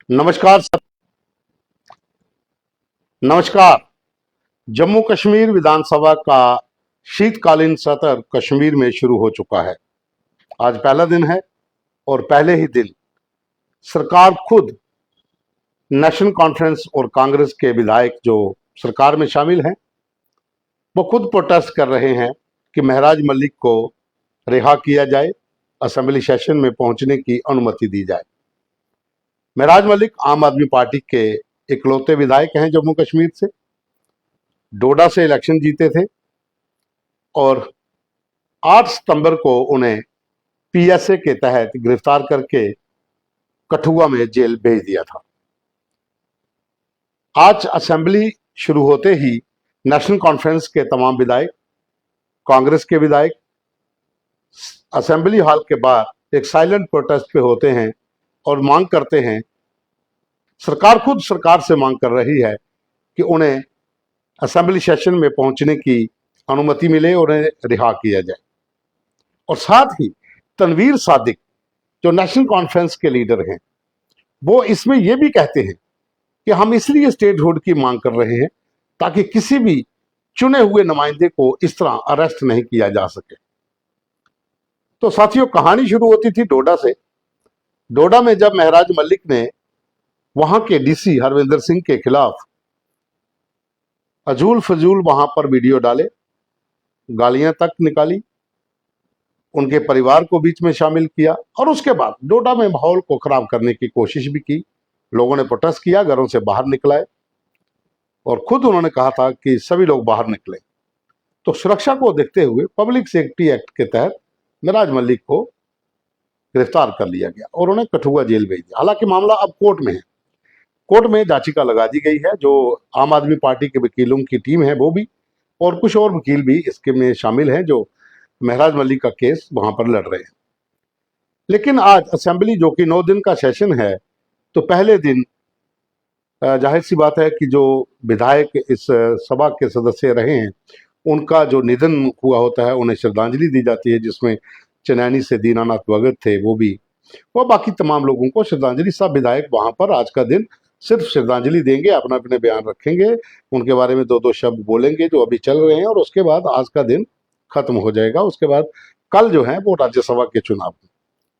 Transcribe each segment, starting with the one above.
नमस्कार सर। नमस्कार। जम्मू कश्मीर विधानसभा का शीतकालीन सत्र कश्मीर में शुरू हो चुका है। आज पहला दिन है और पहले ही दिन सरकार खुद नेशनल कॉन्फ्रेंस और कांग्रेस के विधायक जो सरकार में शामिल हैं वो खुद प्रोटेस्ट कर रहे हैं कि महराज मलिक को रिहा किया जाए, असेंबली सेशन में पहुंचने की अनुमति दी जाए। महराज मलिक आम आदमी पार्टी के इकलौते विधायक हैं जम्मू कश्मीर से। डोडा से इलेक्शन जीते थे और 8 सितंबर को उन्हें पीएसए के तहत गिरफ्तार करके कठुआ में जेल भेज दिया था। आज असेंबली शुरू होते ही नेशनल कॉन्फ्रेंस के तमाम विधायक, कांग्रेस के विधायक असेंबली हॉल के बाहर एक साइलेंट प्रोटेस्ट पे होते हैं और मांग करते हैं। सरकार खुद सरकार से मांग कर रही है कि उन्हें असेंबली सेशन में पहुंचने की अनुमति मिले और उन्हें रिहा किया जाए। और साथ ही तनवीर सादिक जो नेशनल कॉन्फ्रेंस के लीडर हैं वो इसमें यह भी कहते हैं कि हम इसलिए स्टेटहुड की मांग कर रहे हैं ताकि किसी भी चुने हुए नुमाइंदे को इस तरह अरेस्ट नहीं किया जा सके। तो साथियों, कहानी शुरू होती थी डोडा से। डोडा में जब महराज मलिक ने वहां के डीसी हरविंदर सिंह के खिलाफ अजूल फजूल वहां पर वीडियो डाले, गालियां तक निकाली, उनके परिवार को बीच में शामिल किया और उसके बाद डोडा में माहौल को खराब करने की कोशिश भी की। लोगों ने प्रोटेस्ट किया, घरों से बाहर निकलाए और खुद उन्होंने कहा था कि सभी लोग बाहर निकले। तो सुरक्षा को देखते हुए पब्लिक सेफ्टी एक्ट के तहत महराज मलिक को गिरफ्तार कर लिया गया और उन्हें कठुआ जेल भेज दिया। हालांकि मामला अब कोर्ट में है। कोर्ट में याचिका लगा दी गई है। जो आम आदमी पार्टी के वकीलों की टीम है वो भी और कुछ और वकील भी इसके में शामिल हैं जो महराज मलिक का केस वहां पर लड़ रहे हैं। लेकिन आज असेंबली जो कि 9 दिन का सेशन है, तो पहले दिन जाहिर सी बात है कि जो विधायक इस सभा के सदस्य रहे हैं उनका जो निधन हुआ होता है उन्हें श्रद्धांजलि दी जाती है, जिसमें चनैनी से दीनानाथ भगत थे वो भी, वो बाकी तमाम लोगों को श्रद्धांजलि। सब विधायक वहां पर आज का दिन सिर्फ श्रद्धांजलि देंगे, अपना अपने बयान रखेंगे, उनके बारे में 2-2 शब्द बोलेंगे जो अभी चल रहे हैं और उसके बाद आज का दिन खत्म हो जाएगा। उसके बाद कल जो है वो राज्यसभा के चुनाव,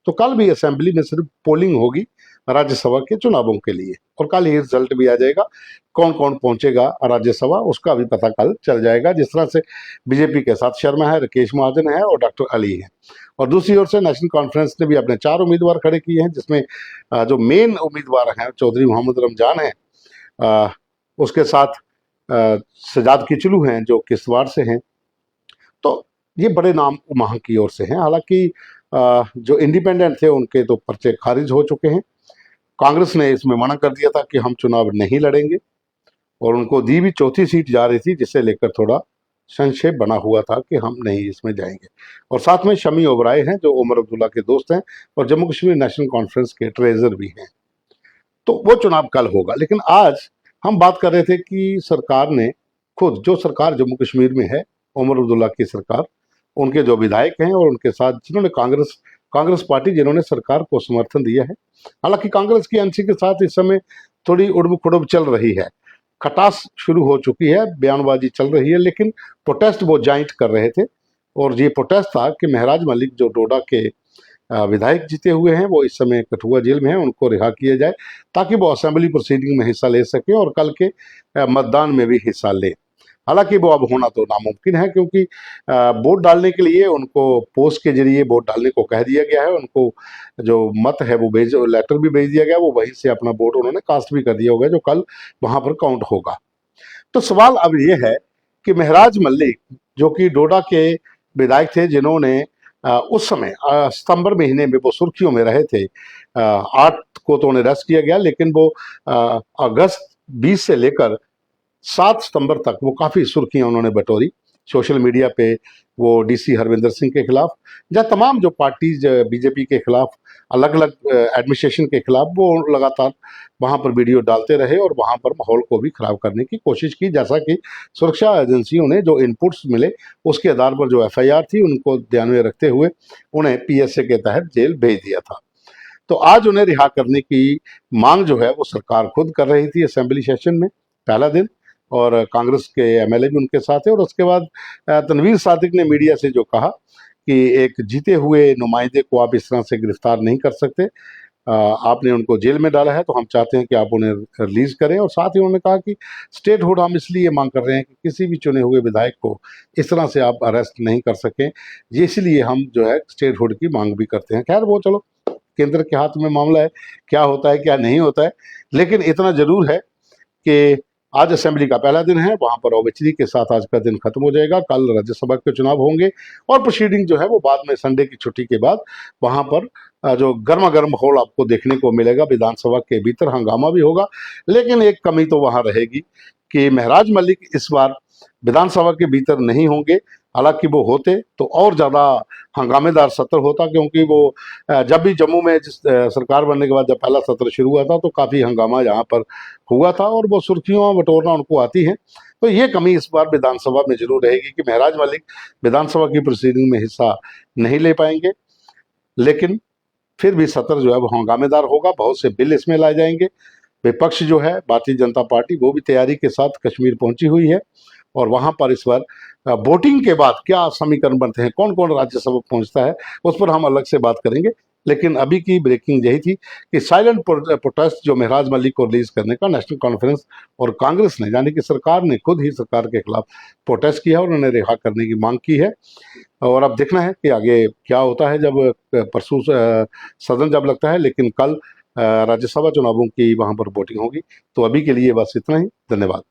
तो कल भी असेंबली में सिर्फ पोलिंग होगी राज्यसभा के चुनावों के लिए और कल ही रिजल्ट भी आ जाएगा। कौन कौन पहुंचेगा राज्यसभा उसका भी पता कल चल जाएगा। जिस तरह से बीजेपी के साथ शर्मा है, राकेश महाजन है और डॉक्टर अली है। और दूसरी ओर से नेशनल कॉन्फ्रेंस ने भी अपने 4 उम्मीदवार खड़े किए हैं, जिसमें जो मेन उम्मीदवार हैं चौधरी मोहम्मद रमजान है, उसके साथ सजाद किचलू हैं जो किश्तवाड़ से हैं। तो ये बड़े नाम वहाँ की ओर से हैं। हालांकि जो इंडिपेंडेंट थे उनके तो पर्चे खारिज हो चुके हैं। कांग्रेस ने इसमें मना कर दिया था कि हम चुनाव नहीं लड़ेंगे और उनको दी भी चौथी सीट जा रही थी, जिसे लेकर थोड़ा संशय बना हुआ था कि हम नहीं इसमें जाएंगे। और साथ में शमी ओबराय हैं जो उमर अब्दुल्ला के दोस्त हैं और जम्मू कश्मीर नेशनल कॉन्फ्रेंस के ट्रेजर भी हैं। तो वो चुनाव कल होगा। लेकिन आज हम बात कर रहे थे कि सरकार ने खुद, जो सरकार जम्मू कश्मीर में है उमर अब्दुल्ला की सरकार, उनके जो विधायक हैं और उनके साथ जिन्होंने कांग्रेस पार्टी जिन्होंने सरकार को समर्थन दिया है। हालांकि कांग्रेस की एनसी के साथ इस समय थोड़ी उड़ब खुड़ब चल रही है, खटास शुरू हो चुकी है, बयानबाजी चल रही है, लेकिन प्रोटेस्ट वो जॉइंट कर रहे थे। और ये प्रोटेस्ट था कि महराज मलिक जो डोडा के विधायक जीते हुए हैं वो इस समय कठुआ जेल में हैं, उनको रिहा किया जाए ताकि वो असेंबली प्रोसीडिंग में हिस्सा ले सके और कल के मतदान में भी हिस्सा ले। हालांकि वो अब होना तो नामुमकिन है क्योंकि वोट डालने के लिए उनको पोस्ट के जरिए वोट डालने को कह दिया गया है। उनको जो मत है वो लेटर भी भेज दिया गया, वो वहीं से अपना वोट उन्होंने कास्ट भी कर दिया होगा जो कल वहां पर काउंट होगा। तो सवाल अब ये है कि महराज मलिक जो कि डोडा के विधायक थे, जिन्होंने उस समय सितंबर महीने में वो सुर्खियों में रहे थे, 8 को तो उन्हें अरेस्ट किया गया, लेकिन वो अगस्त 20 से लेकर 7 सितंबर तक वो काफ़ी सुर्खियां उन्होंने बटोरी सोशल मीडिया पे। वो डीसी हरविंदर सिंह के खिलाफ या तमाम जो पार्टीज बीजेपी के खिलाफ, अलग अलग एडमिनिस्ट्रेशन के खिलाफ वो लगातार वहां पर वीडियो डालते रहे और वहां पर माहौल को भी खराब करने की कोशिश की। जैसा कि सुरक्षा एजेंसियों ने जो इनपुट्स मिले उसके आधार पर जो एफआईआर थी उनको ध्यान में रखते हुए उन्हें पीएसए के तहत जेल भेज दिया था। तो आज उन्हें रिहा करने की मांग जो है वो सरकार खुद कर रही थी असेंबली सेशन में, पहला दिन, और कांग्रेस के एमएलए भी उनके साथ है। और उसके बाद तनवीर सादिक ने मीडिया से जो कहा कि एक जीते हुए नुमाइंदे को आप इस तरह से गिरफ्तार नहीं कर सकते, आपने उनको जेल में डाला है, तो हम चाहते हैं कि आप उन्हें रिलीज करें। और साथ ही उन्होंने कहा कि स्टेटहुड हम इसलिए मांग कर रहे हैं कि किसी भी चुने हुए विधायक को इस तरह से आप अरेस्ट नहीं कर सकें, ये इसलिए हम जो है स्टेटहुड की मांग भी करते हैं। खैर वो चलो केंद्र के हाथ में मामला है, क्या होता है क्या नहीं होता है। लेकिन इतना जरूर है कि आज असेंबली का पहला दिन है, वहां पर ओबेचरी के साथ आज का दिन खत्म हो जाएगा। कल राज्यसभा के चुनाव होंगे और प्रोसीडिंग जो है वो बाद में संडे की छुट्टी के बाद वहां पर जो गर्मा गर्म माहौल आपको देखने को मिलेगा, विधानसभा के भीतर हंगामा भी होगा। लेकिन एक कमी तो वहां रहेगी कि महराज मलिक इस बार विधानसभा के भीतर नहीं होंगे। हालांकि वो होते तो और ज्यादा हंगामेदार सत्र होता, क्योंकि वो जब भी जम्मू में जिस सरकार बनने के बाद जब पहला सत्र शुरू हुआ था तो काफी हंगामा यहाँ पर हुआ था और वो सुर्खियों बटोरना उनको आती है। तो ये कमी इस बार विधानसभा में जरूर रहेगी कि महराज मलिक विधानसभा की प्रोसीडिंग में हिस्सा नहीं ले पाएंगे। लेकिन फिर भी सत्र जो है वो हंगामेदार होगा, बहुत से बिल इसमें लाए जाएंगे। विपक्ष जो है भारतीय जनता पार्टी वो भी तैयारी के साथ कश्मीर पहुंची हुई है और वहां पर इस बार वोटिंग के बाद क्या समीकरण बनते हैं, कौन कौन राज्यसभा पहुंचता है, उस पर हम अलग से बात करेंगे। लेकिन अभी की ब्रेकिंग यही थी कि साइलेंट प्रोटेस्ट जो महराज मलिक को रिलीज करने का नेशनल कॉन्फ्रेंस और कांग्रेस ने, यानी कि सरकार ने खुद ही सरकार के खिलाफ प्रोटेस्ट किया और उन्हें रिहा करने की मांग की है। और अब देखना है कि आगे क्या होता है जब परसों सदन जब लगता है। लेकिन कल राज्यसभा चुनावों की वहां पर वोटिंग होगी। तो अभी के लिए बस इतना ही, धन्यवाद।